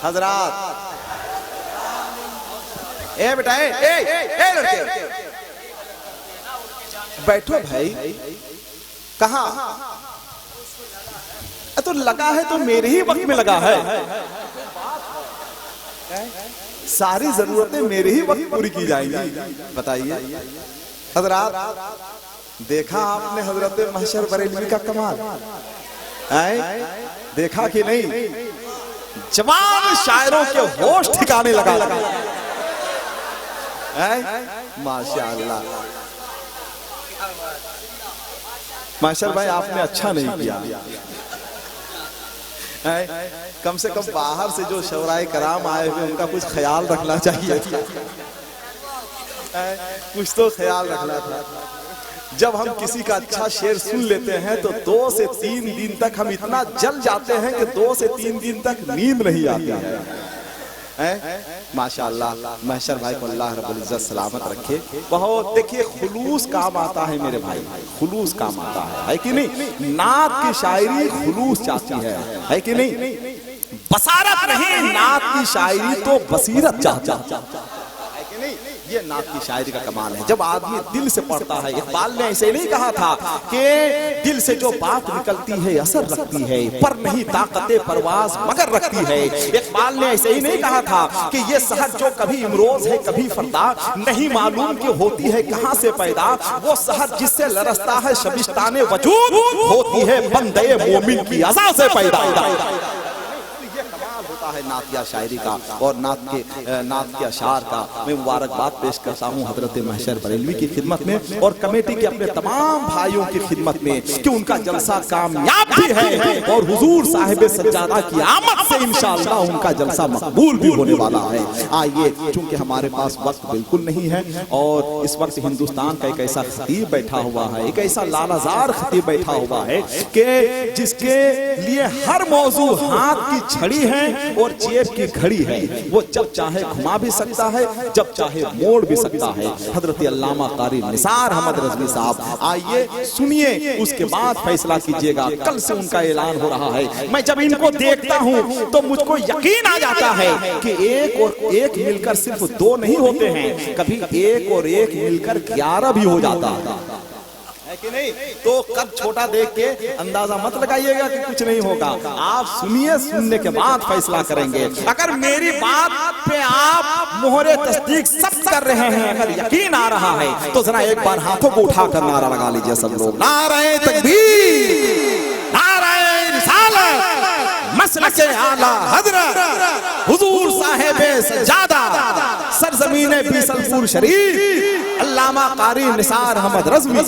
हजरात, ए बेटा, ए लड़के, बैठो भाई। कहाँ? तो लगा है तो मेरे ही वक्त में लगा है, सारी जरूरतें मेरे ही वक्त पूरी की जाएंगी। बताइए हजरात, देखा आपने हजरत महशर बरेलवी का कमाल? देखा कि नहीं? जवान शायरों के होश ठिकाने लगा। माशाअल्लाह। महशर भाई आपने अच्छा नहीं किया। कम से कम बाहर से जो शौराए कराम आए हुए उनका कुछ ख्याल रखना चाहिए, कुछ तो ख्याल रखना था। जब हम किसी का अच्छा शेर सुन लेते हैं तो 2 से 3 दिन तक हम इतना जल जाते हैं कि 2 से 3 दिन तक नींद नहीं आती है। माशाअल्लाह, महशर भाई को अल्लाह रब्बुल इज्जत सलामत रखे। बहुत देखिए खुलूस काम आता है मेरे भाई, खुलूस काम आता है कि नहीं? नात की शायरी खुलूस चाहती है कि नहीं? बसारत नहीं, नात की शायरी तो बसीरत चाहता है कि नहीं? ये नात की शायरी का कमाल है, जब आदमी दिल से पढ़ता है। इकबाल ने ऐसे नहीं कहा था कि दिल से जो बात निकलती है असर रखती है, पर नहीं ताकते परवाज मगर रखती है। इकबाल ने ऐसे ही नहीं कहा था कि ये सहर जो कभी इमरोज है कभी फरदा, नहीं मालूम कि होती है कहाँ से पैदा। वो सहर जिससे लरसता है शबिस्ताने वजूद, होती है बंदे मोमिन की अज़ा से पैदा। है नातिया शायरी का और नात के अशार का। मैं मुबारकबाद पेश करता हूँ हजरत महशर बरेलवी की खिदमत में और कमेटी के अपने तमाम भाइयों की खिदमत में कि उनका जलसा कामयाब भी है और हुजूर साहिब सज्जादा की आमद से इंशाअल्लाह उनका जलसा मकबूल भी होने वाला है। आइए, चूंकि हमारे पास वक्त बिल्कुल नहीं है और इस वक्त हिंदुस्तान का एक ऐसा खतीब बैठा हुआ है, एक ऐसा लालाजार खतीब बैठा हुआ है कि जिसके लिए हर मौजू हाथ की छड़ी है और जेब की घड़ी है। वो जब चाहे घुमा भी सकता है, जब चाहे मोड़ भी सकता है। हजरत अल्लामा कारी निसार अहमद रज़वी साहब, आइए सुनिए, उसके बाद फैसला कीजिएगा। कल से उनका ऐलान हो रहा है। मैं जब इनको देखता हूँ तो मुझको यकीन आ जाता है कि 1 और 1 मिलकर सिर्फ 2 नहीं होते हैं, कभी 1 और 1 मिलकर 11 भी हो जाता है कि नहीं? तो कद छोटा देख के अंदाजा मत लगाइएगा कि कुछ नहीं होगा। आप सुनिए, सुनने के बाद फैसला करेंगे। अगर मेरी बात पे आप मोहरे तस्दीक सब कर रहे हैं, अगर यकीन आ रहा है तो जरा एक बार हाथों को उठाकर नारा लगा लीजिए सब लोग। नारे तकबीर, नारे रिसालत, मसलके आला हज़रत हुजूर साहिब सज्जादा सरजमीन बिसलपुर शरीफ अल्लामा कारी निसार अहमद रज़वी।